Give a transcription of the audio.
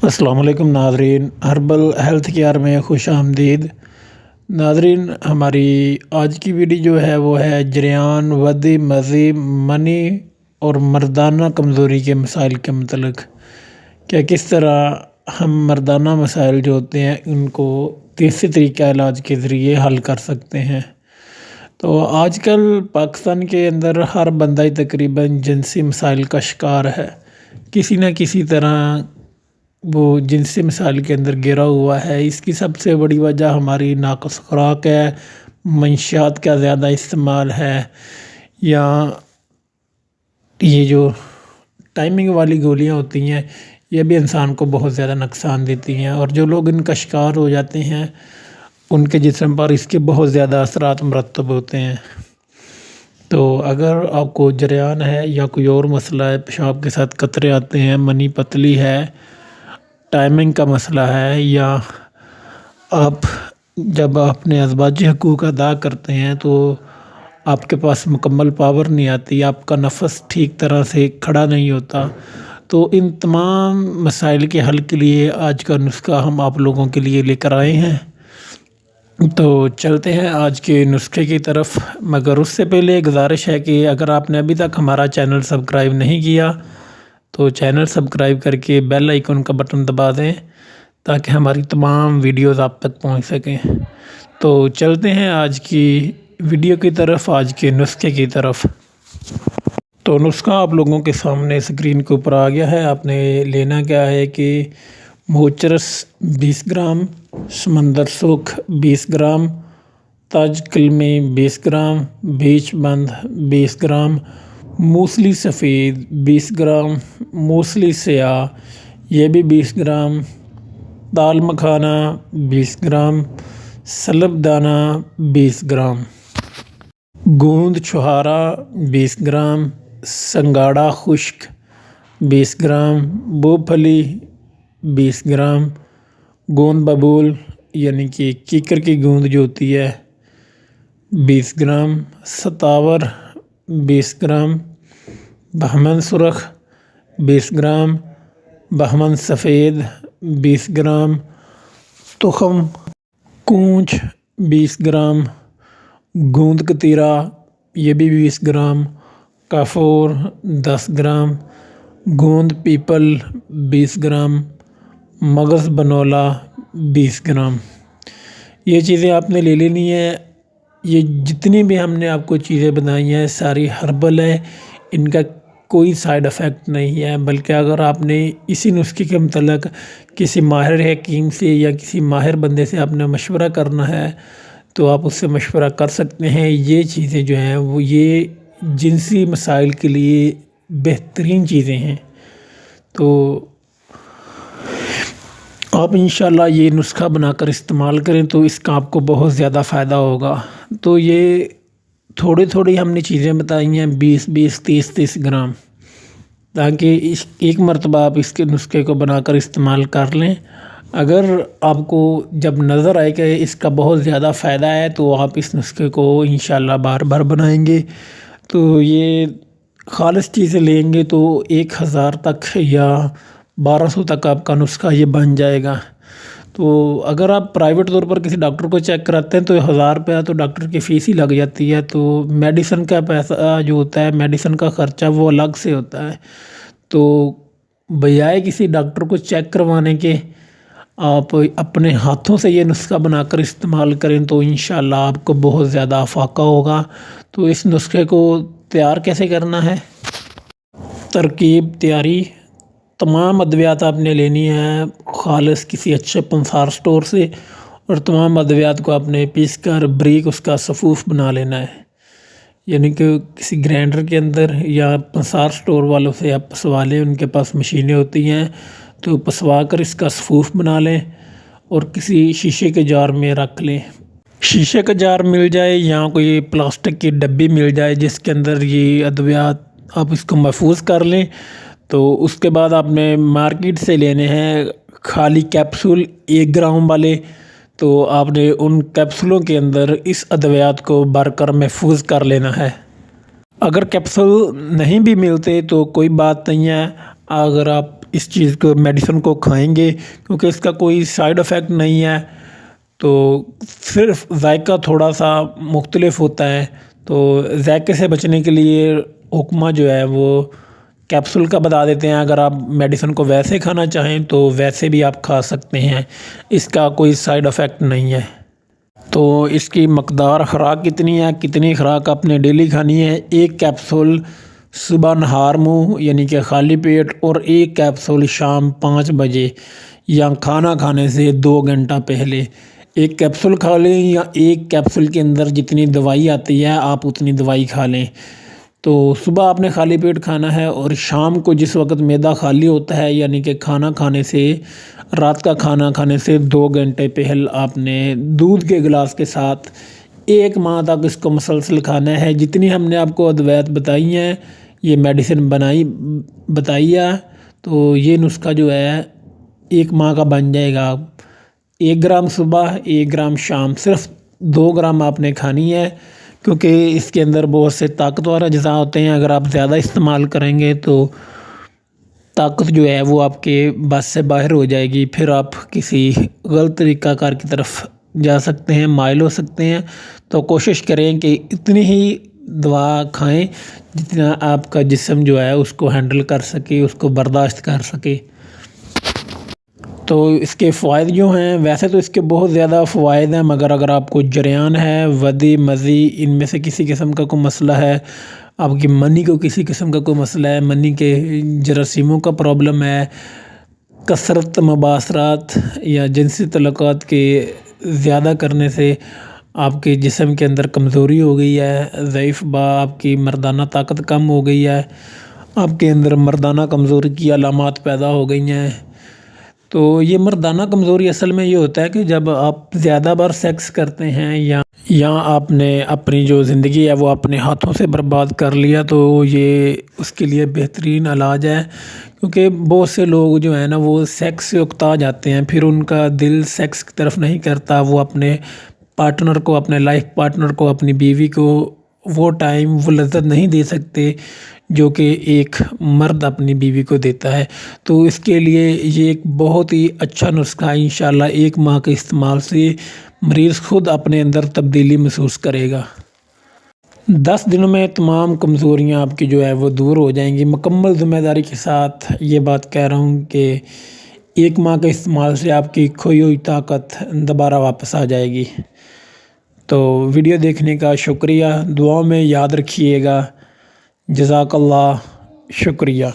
السلام علیکم ناظرین، ہربل ہیلتھ کیئر میں خوش آمدید۔ ناظرین، ہماری آج کی ویڈیو جو ہے وہ ہے جریان، ودی، مزی، منی اور مردانہ کمزوری کے مسائل کے متعلق کہ کس طرح ہم مردانہ مسائل جو ہوتے ہیں ان کو دیسی طریقہ علاج کے ذریعے حل کر سکتے ہیں۔ تو آج کل پاکستان کے اندر ہر بندہ ہی تقریباً جنسی مسائل کا شکار ہے، کسی نہ کسی طرح وہ جنسی مسائل کے اندر گرا ہوا ہے۔ اس کی سب سے بڑی وجہ ہماری ناقص خوراک ہے، منشیات کا زیادہ استعمال ہے، یا یہ جو ٹائمنگ والی گولیاں ہوتی ہیں یہ بھی انسان کو بہت زیادہ نقصان دیتی ہیں، اور جو لوگ ان کا شکار ہو جاتے ہیں ان کے جسم پر اس کے بہت زیادہ اثرات مرتب ہوتے ہیں۔ تو اگر آپ کو جریان ہے یا کوئی اور مسئلہ ہے، پیشاب کے ساتھ قطرے آتے ہیں، منی پتلی ہے، ٹائمنگ کا مسئلہ ہے، یا آپ جب اپنے ازواجی حقوق ادا کرتے ہیں تو آپ کے پاس مکمل پاور نہیں آتی، آپ کا نفس ٹھیک طرح سے کھڑا نہیں ہوتا، تو ان تمام مسائل کے حل کے لیے آج کا نسخہ ہم آپ لوگوں کے لیے لے کر آئے ہیں۔ تو چلتے ہیں آج کے نسخے کی طرف، مگر اس سے پہلے گزارش ہے کہ اگر آپ نے ابھی تک ہمارا چینل سبسکرائب نہیں کیا تو چینل سبسکرائب کر کے بیل آئیکن کا بٹن دبا دیں تاکہ ہماری تمام ویڈیوز آپ تک پہنچ سکیں۔ تو چلتے ہیں آج کی ویڈیو کی طرف، آج کے نسخے کی طرف۔ تو نسخہ آپ لوگوں کے سامنے اسکرین کے اوپر آ گیا ہے۔ آپ نے لینا کیا ہے کہ موچرس 20 گرام، سمندر سکھ 20 گرام، تاج کلمی 20 گرام، بیچ بند 20 گرام، موسلی سفید 20 گرام، موسلی سیاہ یہ بھی 20 گرام، دال مکھانا 20 گرام، سلب دانہ 20 گرام، گوند چھہارا 20 گرام، سنگاڑا خشک 20 گرام، بو پھلی 20 گرام، گوند ببول یعنی کہ کیکر کی گوند جو ہوتی ہے 20 گرام، ستاور 20 گرام، بہمن سرخ 20 گرام، بہمن سفید 20 گرام، تخم کونچ 20 گرام، گوند کتیرا یہ بھی 20 گرام، کافور 10 گرام، گوند پیپل 20 گرام، مغز بنولا 20 گرام۔ یہ چیزیں آپ نے لے لینی ہے۔ یہ جتنی بھی ہم نے آپ کو چیزیں بتائی ہیں ساری ہربل ہے، ان کا کوئی سائیڈ افیکٹ نہیں ہے، بلکہ اگر آپ نے اسی نسخے کے متعلق کسی ماہر حکیم سے یا کسی ماہر بندے سے آپ نے مشورہ کرنا ہے تو آپ اس سے مشورہ کر سکتے ہیں۔ یہ چیزیں جو ہیں وہ یہ جنسی مسائل کے لیے بہترین چیزیں ہیں، تو آپ انشاءاللہ یہ نسخہ بنا کر استعمال کریں تو اس کا آپ کو بہت زیادہ فائدہ ہوگا۔ تو یہ تھوڑی ہم نے چیزیں بتائی ہیں 20 30 گرام، تاکہ ایک مرتبہ آپ اس کے نسخے کو بنا کر استعمال کر لیں۔ اگر آپ کو جب نظر آئے کہ اس کا بہت زیادہ فائدہ ہے تو آپ اس نسخے کو انشاءاللہ بار بار بنائیں گے۔ تو یہ خالص چیزیں لیں گے تو 1000 تک یا 1200 تک آپ کا نسخہ یہ بن جائے گا۔ تو اگر آپ پرائیویٹ طور پر کسی ڈاکٹر کو چیک کراتے ہیں تو 1000 روپیہ تو ڈاکٹر کی فیس ہی لگ جاتی ہے، تو میڈیسن کا پیسہ جو ہوتا ہے، میڈیسن کا خرچہ وہ الگ سے ہوتا ہے۔ تو بجائے کسی ڈاکٹر کو چیک کروانے کے آپ اپنے ہاتھوں سے یہ نسخہ بنا کر استعمال کریں تو انشاءاللہ آپ کو بہت زیادہ افاقہ ہوگا۔ تو اس نسخے کو تیار کیسے کرنا ہے؟ ترکیب تیاری: تمام ادویات آپ نے لینی ہے خالص کسی اچھے پنسار سٹور سے، اور تمام ادویات کو آپ نے پیس کر بریک اس کا صفوف بنا لینا ہے، یعنی کہ کسی گرینڈر کے اندر یا پنسار سٹور والوں سے آپ پسوا لیں، ان کے پاس مشینیں ہوتی ہیں، تو پسوا کر اس کا صفوف بنا لیں اور کسی شیشے کے جار میں رکھ لیں۔ شیشے کا جار مل جائے یا کوئی پلاسٹک کی ڈبی مل جائے جس کے اندر یہ ادویات آپ اس کو محفوظ کر لیں، تو اس کے بعد آپ نے مارکیٹ سے لینے ہیں خالی کیپسول 1 گرام والے، تو آپ نے ان کیپسولوں کے اندر اس ادویات کو بھر کر محفوظ کر لینا ہے۔ اگر کیپسول نہیں بھی ملتے تو کوئی بات نہیں ہے، اگر آپ اس چیز کو میڈیسن کو کھائیں گے، کیونکہ اس کا کوئی سائیڈ افیکٹ نہیں ہے، تو صرف ذائقہ تھوڑا سا مختلف ہوتا ہے۔ تو ذائقے سے بچنے کے لیے حکمہ جو ہے وہ کیپسول کا بتا دیتے ہیں، اگر آپ میڈیسن کو ویسے کھانا چاہیں تو ویسے بھی آپ کھا سکتے ہیں، اس کا کوئی سائیڈ افیکٹ نہیں ہے۔ تو اس کی مقدار خوراک کتنی ہے، کتنی خوراک آپ نے ڈیلی کھانی ہے؟ ایک کیپسول صبح نہار منہ یعنی کہ خالی پیٹ، اور ایک کیپسول شام 5 بجے یا کھانا کھانے سے 2 گھنٹہ پہلے۔ ایک کیپسول کھا لیں یا ایک کیپسول کے اندر جتنی دوائی آتی ہے آپ اتنی دوائی کھا لیں۔ تو صبح آپ نے خالی پیٹ کھانا ہے، اور شام کو جس وقت معدہ خالی ہوتا ہے یعنی کہ کھانا کھانے سے، رات کا کھانا کھانے سے 2 گھنٹے پہل آپ نے دودھ کے گلاس کے ساتھ 1 ماہ تک اس کو مسلسل کھانا ہے۔ جتنی ہم نے آپ کو ادویات بتائی ہیں، یہ میڈیسن بتائی ہے، تو یہ نسخہ جو ہے 1 ماہ کا بن جائے گا۔ 1 گرام صبح، 1 گرام شام، صرف 2 گرام آپ نے کھانی ہے، کیونکہ اس کے اندر بہت سے طاقتور اجزاء ہوتے ہیں۔ اگر آپ زیادہ استعمال کریں گے تو طاقت جو ہے وہ آپ کے بس سے باہر ہو جائے گی، پھر آپ کسی غلط طریقہ کار کی طرف جا سکتے ہیں، مائل ہو سکتے ہیں۔ تو کوشش کریں کہ اتنی ہی دوا کھائیں جتنا آپ کا جسم جو ہے اس کو ہینڈل کر سکے، اس کو برداشت کر سکے۔ تو اس کے فوائد جو ہیں، ویسے تو اس کے بہت زیادہ فوائد ہیں، مگر اگر آپ کو جریان ہے، ودی، مزی، ان میں سے کسی قسم کا کوئی مسئلہ ہے، آپ کی منی کو کسی قسم کا کوئی مسئلہ ہے، منی کے جراثیموں کا پرابلم ہے، کثرت مباشرات یا جنسی تعلقات کے زیادہ کرنے سے آپ کے جسم کے اندر کمزوری ہو گئی ہے، ضعیف آپ کی مردانہ طاقت کم ہو گئی ہے، آپ کے اندر مردانہ کمزوری کی علامات پیدا ہو گئی ہیں۔ تو یہ مردانہ کمزوری اصل میں یہ ہوتا ہے کہ جب آپ زیادہ بار سیکس کرتے ہیں یا آپ نے اپنی جو زندگی ہے وہ اپنے ہاتھوں سے برباد کر لیا، تو یہ اس کے لیے بہترین علاج ہے، کیونکہ بہت سے لوگ جو ہیں نا وہ سیکس سے اکتا جاتے ہیں، پھر ان کا دل سیکس کی طرف نہیں کرتا، وہ اپنے پارٹنر کو، اپنے لائف پارٹنر کو، اپنی بیوی کو وہ ٹائم، وہ لذت نہیں دے سکتے جو کہ ایک مرد اپنی بیوی کو دیتا ہے۔ تو اس کے لیے یہ ایک بہت ہی اچھا نسخہ ہے، انشاءاللہ 1 ماہ کے استعمال سے مریض خود اپنے اندر تبدیلی محسوس کرے گا۔ 10 دنوں میں تمام کمزوریاں آپ کی جو ہے وہ دور ہو جائیں گی۔ مکمل ذمہ داری کے ساتھ یہ بات کہہ رہا ہوں کہ 1 ماہ کے استعمال سے آپ کی کھوئی ہوئی طاقت دوبارہ واپس آ جائے گی۔ تو ویڈیو دیکھنے کا شکریہ، دعاؤں میں یاد رکھیے گا۔ جزاک اللہ، شکریہ۔